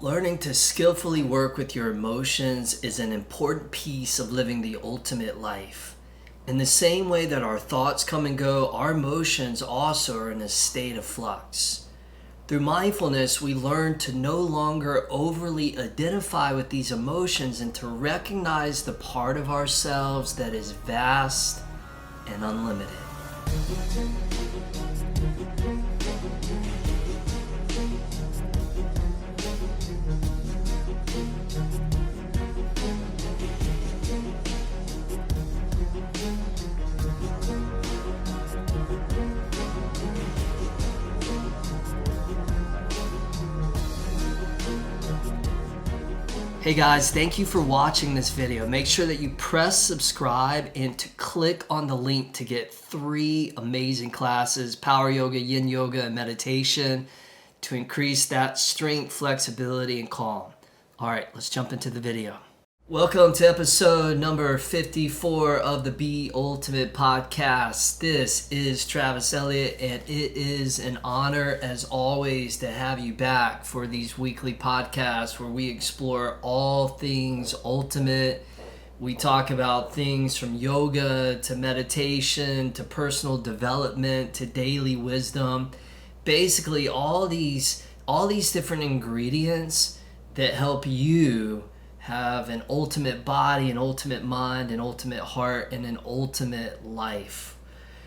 Learning to skillfully work with your emotions is an important piece of living the ultimate life. In the same way that our thoughts come and go, our emotions also are in a state of flux. Through mindfulness, we learn to no longer overly identify with these emotions and to recognize the part of ourselves that is vast and unlimited. Hey guys, thank you for watching this video. Make sure that you press subscribe and to click on the link to get 3 amazing classes, power yoga, yin yoga, and meditation to increase that strength, flexibility, and calm. All right, let's jump into the video. Welcome to episode number 54 of the Be Ultimate podcast. This is Travis Elliott, and it is an honor, as always, to have you back for these weekly podcasts where we explore all things ultimate. We talk about things from yoga to meditation to personal development to daily wisdom. Basically, all these different ingredients that help you have an ultimate body, an ultimate mind, an ultimate heart, and an ultimate life.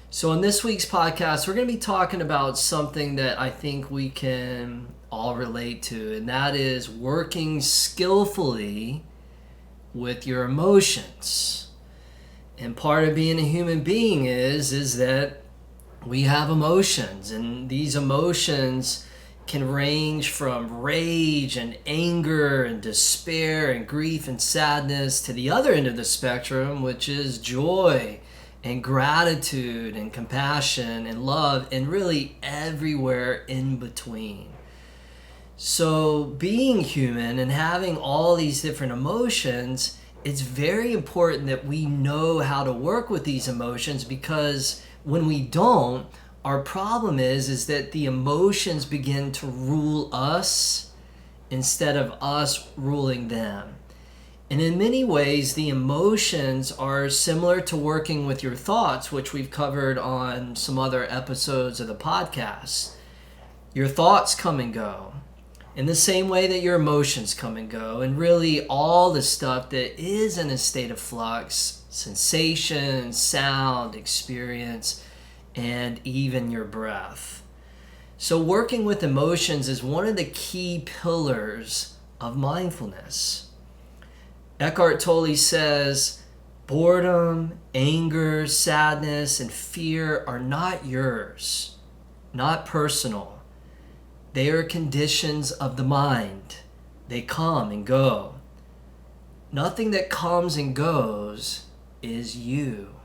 So in this week's podcast, we're going to be talking about something that I think we can all relate to, and that is working skillfully with your emotions. And part of being a human being is that we have emotions, and these emotions can range from rage and anger and despair and grief and sadness to the other end of the spectrum, which is joy and gratitude and compassion and love, and really everywhere in between. So being human and having all these different emotions, it's very important that we know how to work with these emotions, because when we don't, our problem is that the emotions begin to rule us instead of us ruling them. And in many ways, the emotions are similar to working with your thoughts, which we've covered on some other episodes of the podcast. Your thoughts come and go in the same way that your emotions come and go. And really all the stuff that is in a state of flux, sensation, sound, experience, and even your breath. So working with emotions is one of the key pillars of mindfulness. Eckhart Tolle says, boredom, anger, sadness, and fear are not yours, not personal. They are conditions of the mind. They come and go. Nothing that comes and goes is you.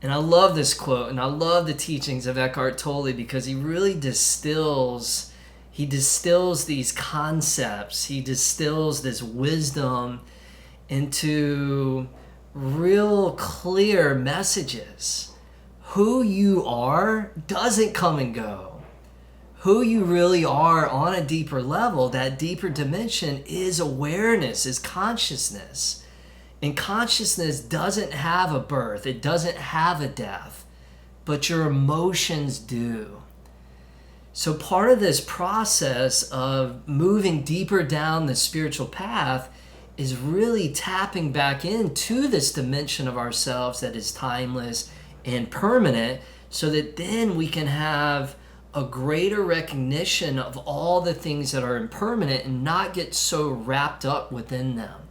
And I love this quote, and I love the teachings of Eckhart Tolle, because he really distills these concepts, he distills this wisdom into real clear messages. Who you are doesn't come and go. Who you really are on a deeper level, that deeper dimension, is awareness, is consciousness. And consciousness doesn't have a birth, it doesn't have a death, but your emotions do. So part of this process of moving deeper down the spiritual path is really tapping back into this dimension of ourselves that is timeless and permanent, so that then we can have a greater recognition of all the things that are impermanent and not get so wrapped up within them.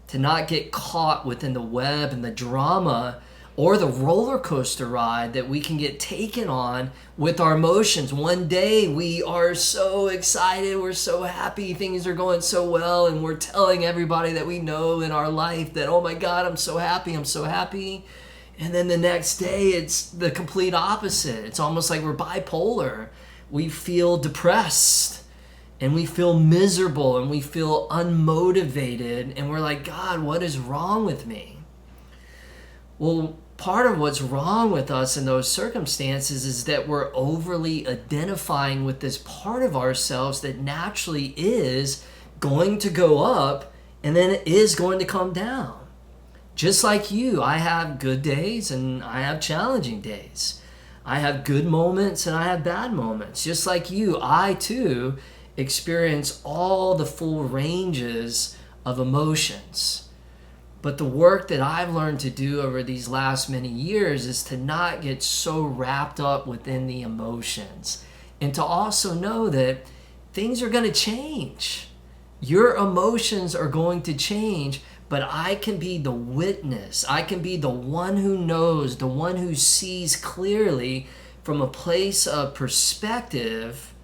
To not get caught within the web and the drama or the roller coaster ride that we can get taken on with our emotions. One day we are so excited, we're so happy, things are going so well, and we're telling everybody that we know in our life that, oh my God, I'm so happy, I'm so happy. And then the next day it's the complete opposite. It's almost like we're bipolar. We feel depressed, and we feel miserable, and we feel unmotivated, and we're like, God, what is wrong with me? Well, part of what's wrong with us in those circumstances is that we're overly identifying with this part of ourselves that naturally is going to go up and then it is going to come down. Just like you, I have good days and I have challenging days. I have good moments and I have bad moments. Just like you, I too experience all the full ranges of emotions. But the work that I've learned to do over these last many years is to not get so wrapped up within the emotions and to also know that things are going to change. Your emotions are going to change, but I can be the witness. I can be the one who knows, the one who sees clearly from a place of perspective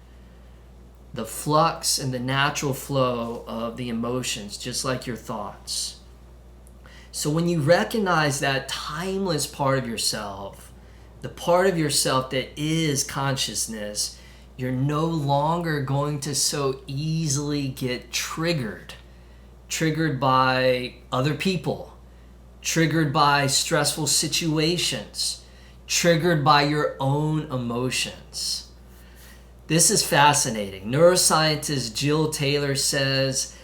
the flux and the natural flow of the emotions, just like your thoughts. So when you recognize that timeless part of yourself, the part of yourself that is consciousness, you're no longer going to so easily get triggered by other people, triggered by stressful situations, triggered by your own emotions. This is fascinating. Neuroscientist Jill Taylor says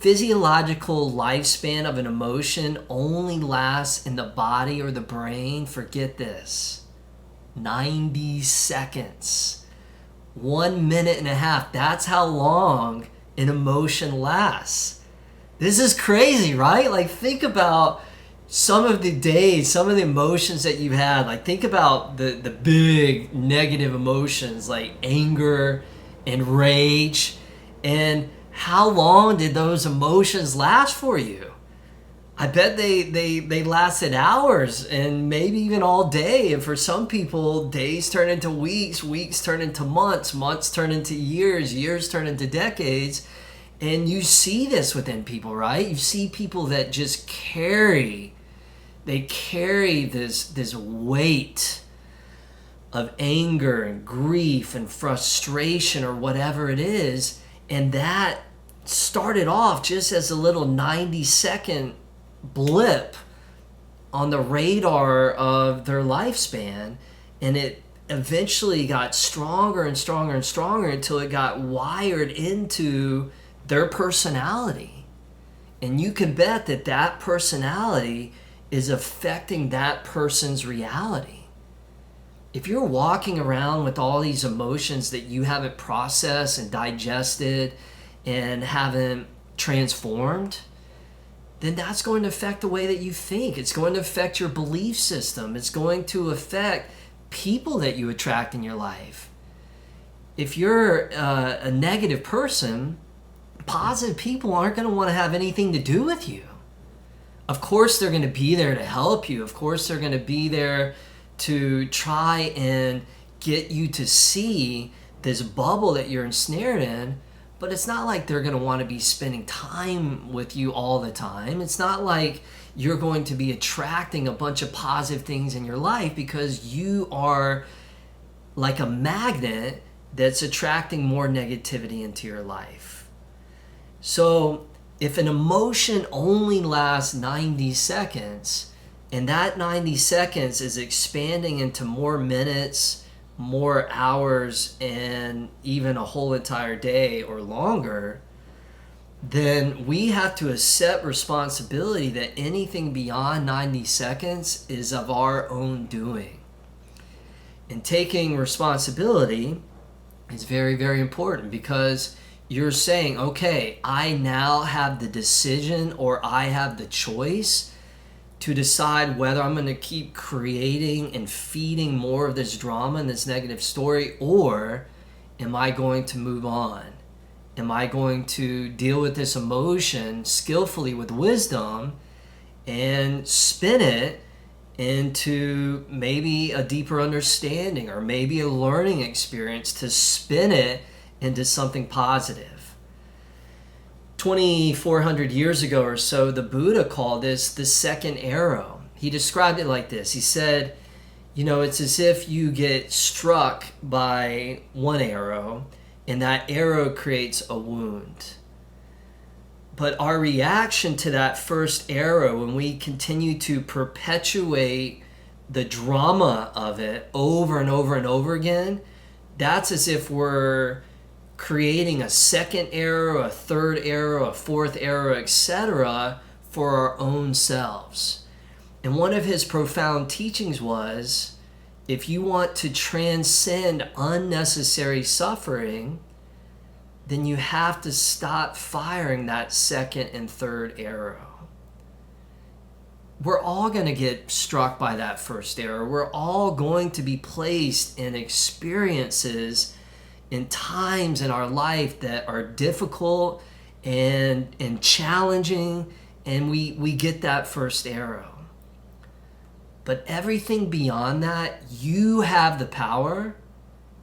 physiological lifespan of an emotion only lasts in the body or the brain, forget this, 90 seconds. 1 minute and a half. That's how long an emotion lasts. This is crazy, right? Like, think about some of the days, some of the emotions that you've had. Like, think about the big negative emotions like anger and rage. And how long did those emotions last for you? I bet they lasted hours and maybe even all day. And for some people, days turn into weeks, weeks turn into months, months turn into years, years turn into decades. And you see this within people, right? You see people that just carry this weight of anger and grief and frustration or whatever it is. And that started off just as a little 90-second blip on the radar of their lifespan, and it eventually got stronger and stronger and stronger until it got wired into their personality. And you can bet that that personality is affecting that person's reality. If you're walking around with all these emotions that you haven't processed and digested and haven't transformed, then that's going to affect the way that you think. It's going to affect your belief system. It's going to affect people that you attract in your life. If you're a negative person, positive people aren't going to want to have anything to do with you. Of course, they're going to be there to help you. Of course, they're going to be there to try and get you to see this bubble that you're ensnared in. But it's not like they're going to want to be spending time with you all the time. It's not like you're going to be attracting a bunch of positive things in your life, because you are like a magnet that's attracting more negativity into your life. So if an emotion only lasts 90 seconds, and that 90 seconds is expanding into more minutes, more hours, and even a whole entire day or longer, then we have to accept responsibility that anything beyond 90 seconds is of our own doing. And taking responsibility is very, very important, because you're saying, okay, I now have the decision, or I have the choice to decide whether I'm going to keep creating and feeding more of this drama and this negative story, or am I going to move on? Am I going to deal with this emotion skillfully with wisdom and spin it into maybe a deeper understanding or maybe a learning experience, to spin it into something positive? 2,400 years ago or so, the Buddha called this the second arrow. He described it like this. He said, it's as if you get struck by one arrow and that arrow creates a wound. But our reaction to that first arrow, when we continue to perpetuate the drama of it over and over and over again, that's as if we're creating a second arrow, a third arrow, a fourth arrow, etc., for our own selves. And one of his profound teachings was, if you want to transcend unnecessary suffering, then you have to stop firing that second and third arrow. We're all going to get struck by that first arrow. We're all going to be placed in experiences, in times in our life that are difficult and challenging, and we get that first arrow. But everything beyond that, you have the power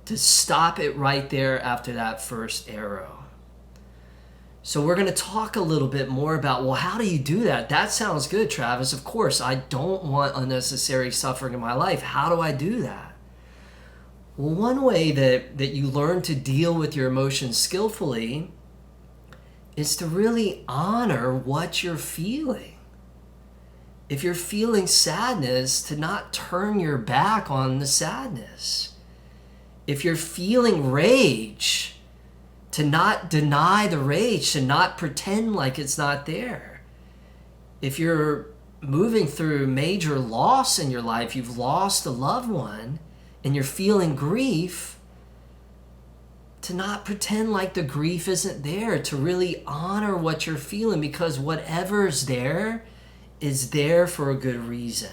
to stop it right there after that first arrow. So we're going to talk a little bit more about, well, how do you do that? That sounds good, Travis. Of course, I don't want unnecessary suffering in my life. How do I do that? Well, one way that you learn to deal with your emotions skillfully is to really honor what you're feeling. If you're feeling sadness, to not turn your back on the sadness. If you're feeling rage, to not deny the rage, to not pretend like it's not there. If you're moving through major loss in your life, you've lost a loved one, and you're feeling grief, to not pretend like the grief isn't there, to really honor what you're feeling, because whatever's there is there for a good reason.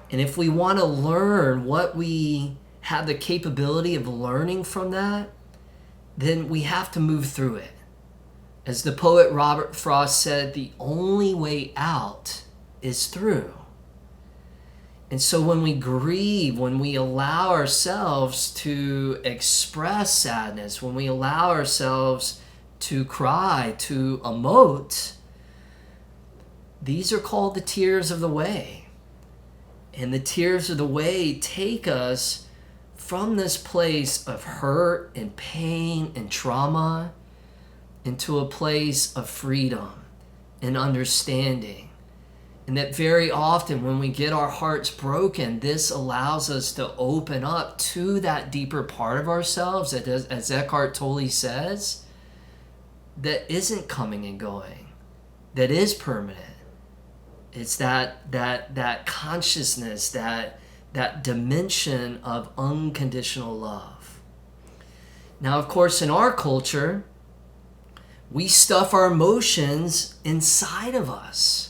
And if we want to learn what we have the capability of learning from that, then we have to move through it. As the poet Robert Frost said, the only way out is through. And so when we grieve, when we allow ourselves to express sadness, when we allow ourselves to cry, to emote, these are called the tears of the way. And the tears of the way take us from this place of hurt and pain and trauma into a place of freedom and understanding. And that very often when we get our hearts broken, this allows us to open up to that deeper part of ourselves, that, as Eckhart Tolle says, that isn't coming and going, that is permanent. It's that consciousness, that dimension of unconditional love. Now, of course, in our culture, we stuff our emotions inside of us.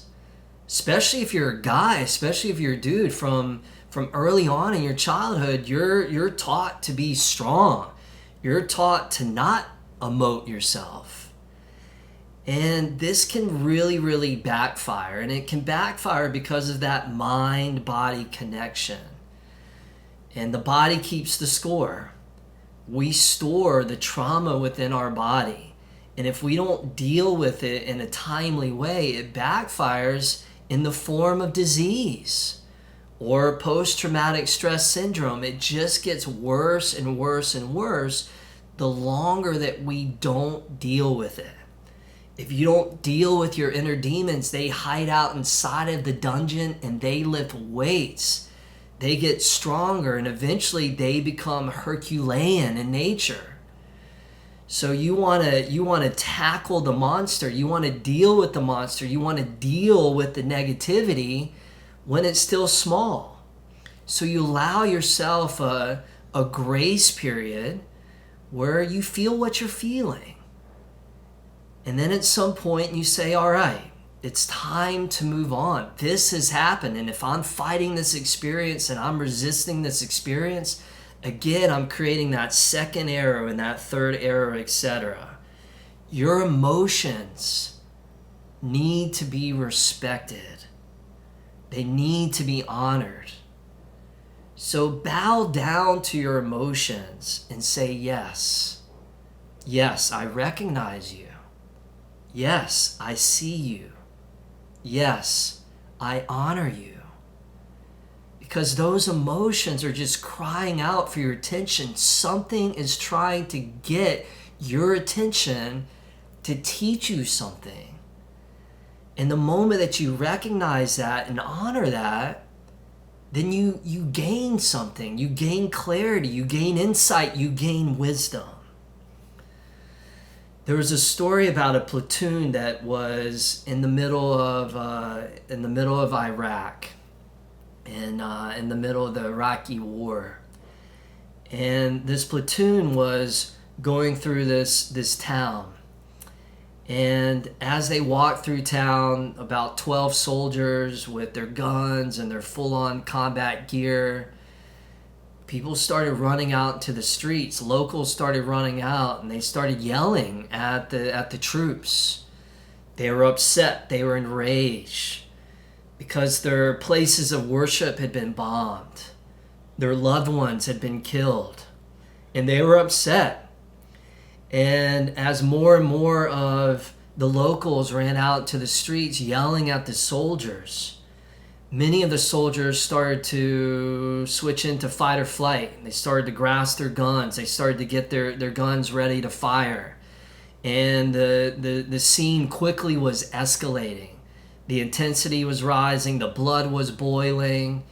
Especially if you're a guy, especially if you're a dude, from early on in your childhood, you're taught to be strong. You're taught to not emote yourself. And this can really, really backfire. And it can backfire because of that mind-body connection. And the body keeps the score. We store the trauma within our body. And if we don't deal with it in a timely way, it backfires in the form of disease or post-traumatic stress syndrome. It just gets worse and worse and worse the longer that we don't deal with it. If you don't deal with your inner demons, they hide out inside of the dungeon and they lift weights. They get stronger and eventually they become Herculean in nature. So you want to tackle the monster. You want to deal with the monster. You want to deal with the negativity when it's still small. So you allow yourself a grace period where you feel what you're feeling. And then at some point you say, all right, it's time to move on. This has happened. And if I'm fighting this experience and I'm resisting this experience, again, I'm creating that second arrow and that third arrow, etc. Your emotions need to be respected. They need to be honored. So bow down to your emotions and say, yes. Yes, I recognize you. Yes, I see you. Yes, I honor you. Because those emotions are just crying out for your attention. Something is trying to get your attention to teach you something. And the moment that you recognize that and honor that, then you gain something. You gain clarity, you gain insight, you gain wisdom. There was a story about a platoon that was in the middle of Iraq, and in the middle of the Iraqi war. And this platoon was going through this town. And as they walked through town, about 12 soldiers with their guns and their full-on combat gear, people started running out into the streets. Locals started running out, and they started yelling at the troops. They were upset. They were enraged because their places of worship had been bombed. Their loved ones had been killed, and they were upset. And as more and more of the locals ran out to the streets yelling at the soldiers, many of the soldiers started to switch into fight or flight. They started to grasp their guns. They started to get their guns ready to fire. And the scene quickly was escalating. The intensity was rising. The blood was boiling.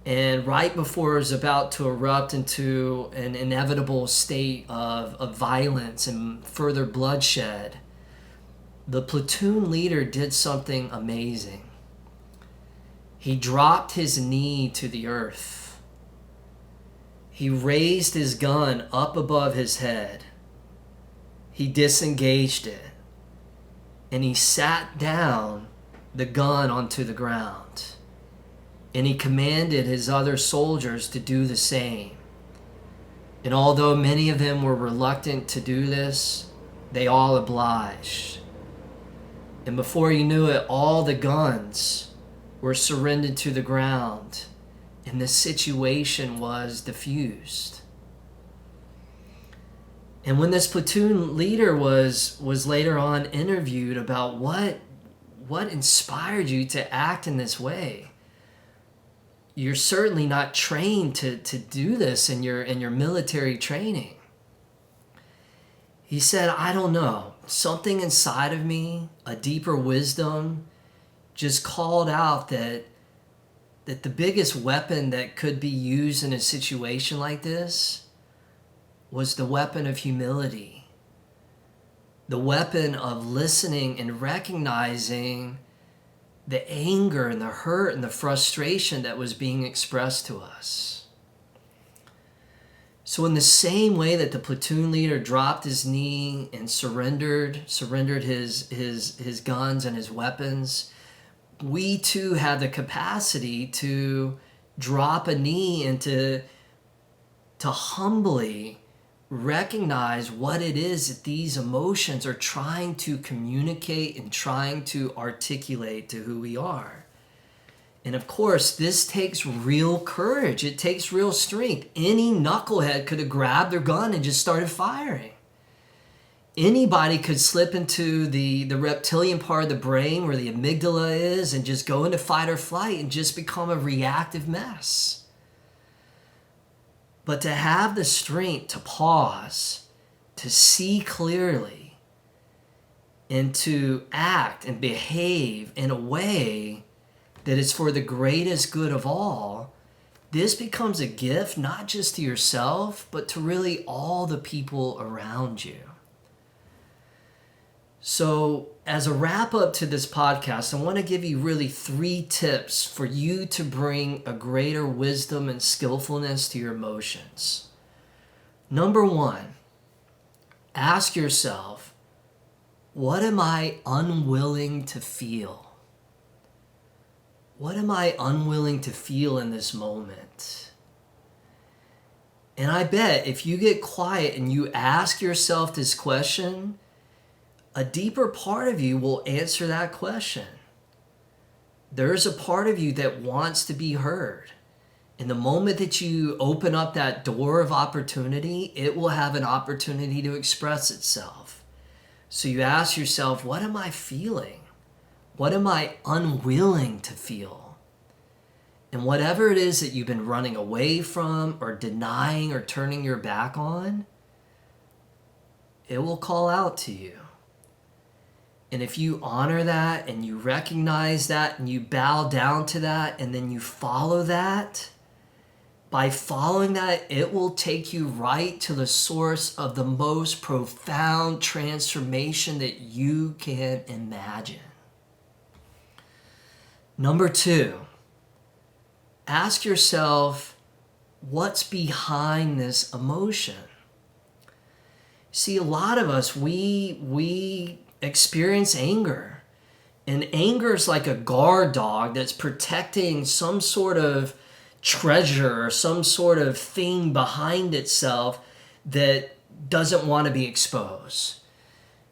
And right before it was about to erupt into an inevitable state of violence and further bloodshed, the platoon leader did something amazing. He dropped his knee to the earth. He raised his gun up above his head. He disengaged it. And he sat down the gun onto the ground. And he commanded his other soldiers to do the same. And although many of them were reluctant to do this, they all obliged. And before you knew it, all the guns were surrendered to the ground, and the situation was diffused. And when this platoon leader was later on interviewed about what inspired you to act in this way, you're certainly not trained to do this in your military training. He said, I don't know, something inside of me, a deeper wisdom, just called out that the biggest weapon that could be used in a situation like this was the weapon of humility, the weapon of listening and recognizing the anger and the hurt and the frustration that was being expressed to us. So in the same way that the platoon leader dropped his knee and surrendered his guns and his weapons, we too have the capacity to drop a knee and to humbly recognize what it is that these emotions are trying to communicate and trying to articulate to who we are. And of course, this takes real courage. It takes real strength. Any knucklehead could have grabbed their gun and just started firing. Anybody could slip into the reptilian part of the brain where the amygdala is and just go into fight or flight and just become a reactive mess. But to have the strength to pause, to see clearly, and to act and behave in a way that is for the greatest good of all, this becomes a gift not just to yourself, but to really all the people around you. So as a wrap up to this podcast, I want to give you really 3 tips for you to bring a greater wisdom and skillfulness to your emotions. Number 1, ask yourself, what am I unwilling to feel? What am I unwilling to feel in this moment? And I bet if you get quiet and you ask yourself this question, a deeper part of you will answer that question. There's a part of you that wants to be heard. And the moment that you open up that door of opportunity, it will have an opportunity to express itself. So you ask yourself, what am I feeling? What am I unwilling to feel? And whatever it is that you've been running away from or denying or turning your back on, it will call out to you. And if you honor that and you recognize that and you bow down to that and then you follow that, by following that, it will take you right to the source of the most profound transformation that you can imagine. Number 2, ask yourself, what's behind this emotion? See, a lot of us, we experience anger. And anger is like a guard dog that's protecting some sort of treasure or some sort of thing behind itself that doesn't want to be exposed.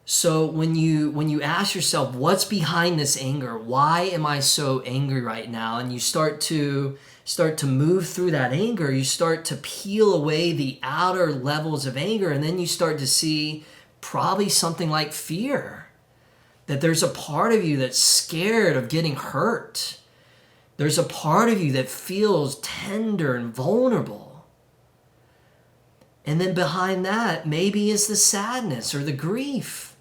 So when you ask yourself, what's behind this anger? Why am I so angry right now? And you start to move through that anger, you start to peel away the outer levels of anger, and then you start to see probably something like fear. That there's a part of you that's scared of getting hurt. There's a part of you that feels tender and vulnerable. And then behind that, maybe is the sadness or the grief.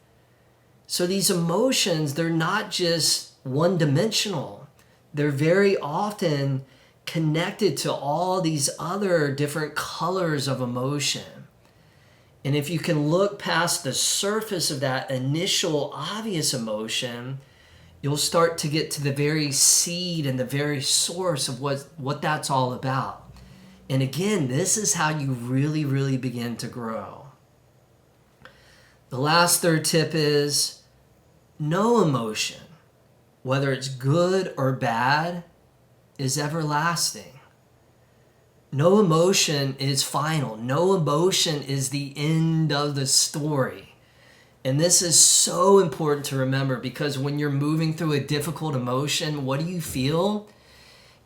So these emotions, they're not just one-dimensional. They're very often connected to all these other different colors of emotion. And if you can look past the surface of that initial obvious emotion, you'll start to get to the very seed and the very source of what that's all about. And again, this is how you really, really begin to grow. The last third tip is no emotion, whether it's good or bad, is everlasting. No emotion is final. No emotion is the end of the story. And this is so important to remember, because when you're moving through a difficult emotion, what do you feel?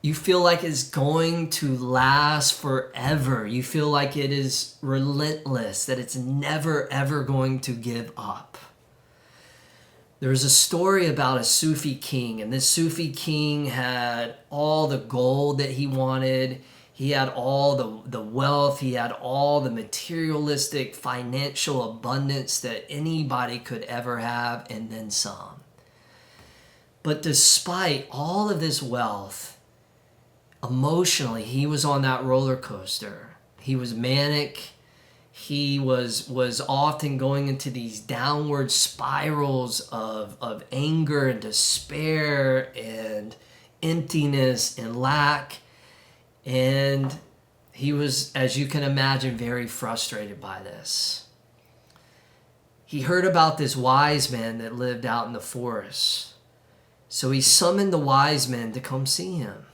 You feel like it's going to last forever. You feel like it is relentless, that it's never ever going to give up. There's a story about a Sufi king, and this Sufi king had all the gold that he wanted. He had all the wealth. He had all the materialistic financial abundance that anybody could ever have, and then some. But despite all of this wealth, emotionally, he was on that roller coaster. He was manic. He was often going into these downward spirals of anger and despair and emptiness and lack. And he was, as you can imagine, very frustrated by this. He heard about this wise man that lived out in the forest. So he summoned the wise men to come see him.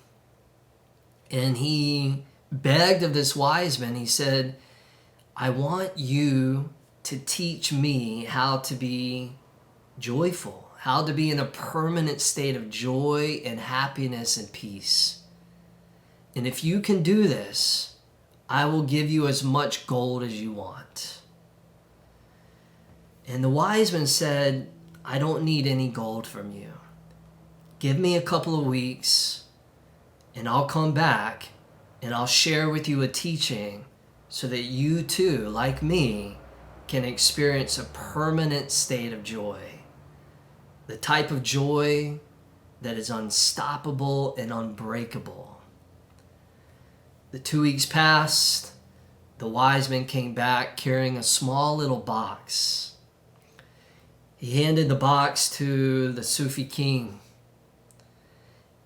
And he begged of this wise man, he said, I want you to teach me how to be joyful, how to be in a permanent state of joy and happiness and peace. And if you can do this, I will give you as much gold as you want. And the wise man said, I don't need any gold from you. Give me a couple of weeks and I'll come back and I'll share with you a teaching so that you too, like me, can experience a permanent state of joy. The type of joy that is unstoppable and unbreakable. The 2 weeks passed. The wise man came back carrying a small little box. He handed the box to the Sufi king.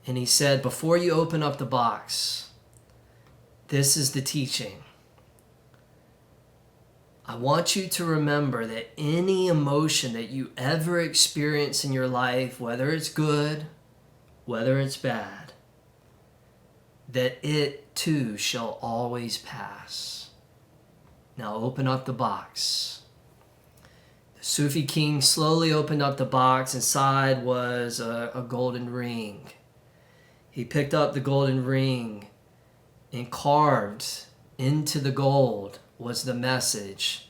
And he said, before you open up the box, this is the teaching. I want you to remember that any emotion that you ever experience in your life, whether it's good, whether it's bad, that it too shall always pass. Now open up the box. The Sufi king slowly opened up the box. Inside was a golden ring. He picked up the golden ring, and carved into the gold was the message,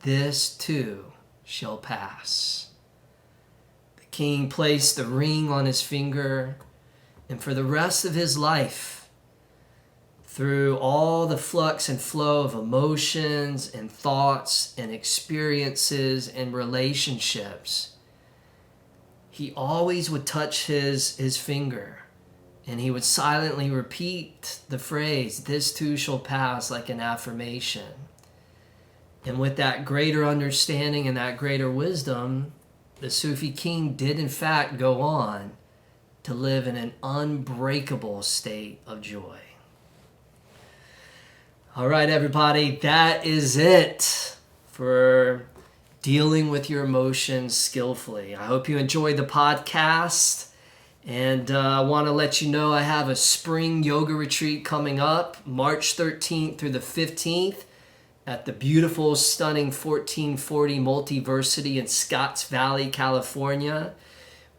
this too shall pass. The king placed the ring on his finger, and for the rest of his life, through all the flux and flow of emotions and thoughts and experiences and relationships, he always would touch his finger, and he would silently repeat the phrase, "This too shall pass," like an affirmation. And with that greater understanding and that greater wisdom, the Sufi king did in fact go on to live in an unbreakable state of joy. All right, everybody, that is it for dealing with your emotions skillfully. I hope you enjoyed the podcast, and I want to let you know I have a spring yoga retreat coming up March 13th through the 15th at the beautiful, stunning 1440 Multiversity in Scotts Valley, California.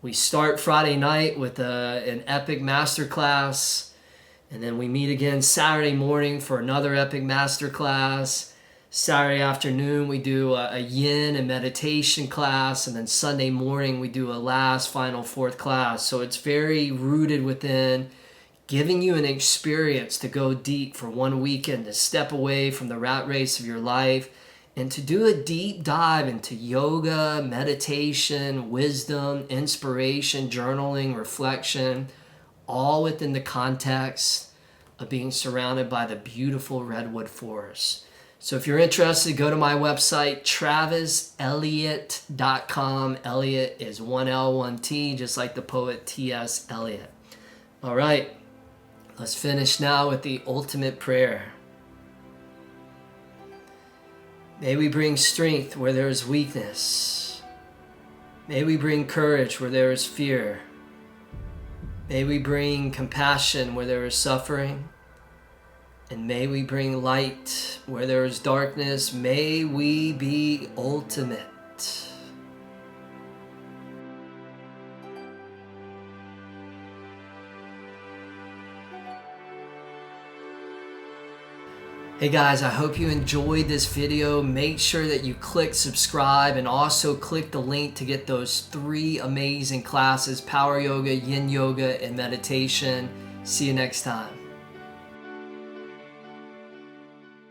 We start Friday night with an epic masterclass, and then we meet again Saturday morning for another epic masterclass. Saturday afternoon, we do a yin and meditation class, and then Sunday morning, we do a last, final, fourth class. So it's very rooted within giving you an experience to go deep for one weekend, to step away from the rat race of your life, and to do a deep dive into yoga, meditation, wisdom, inspiration, journaling, reflection, all within the context of being surrounded by the beautiful redwood forest. So if you're interested, go to my website, traviselliott.com. Elliott is one L, one T, just like the poet T.S. Eliot. All right, let's finish now with the ultimate prayer. May we bring strength where there is weakness. May we bring courage where there is fear. May we bring compassion where there is suffering. And may we bring light where there is darkness. May we be ultimate. Hey guys, I hope you enjoyed this video. Make sure that you click subscribe and also click the link to get those 3 amazing classes, Power Yoga, Yin Yoga, and Meditation. See you next time.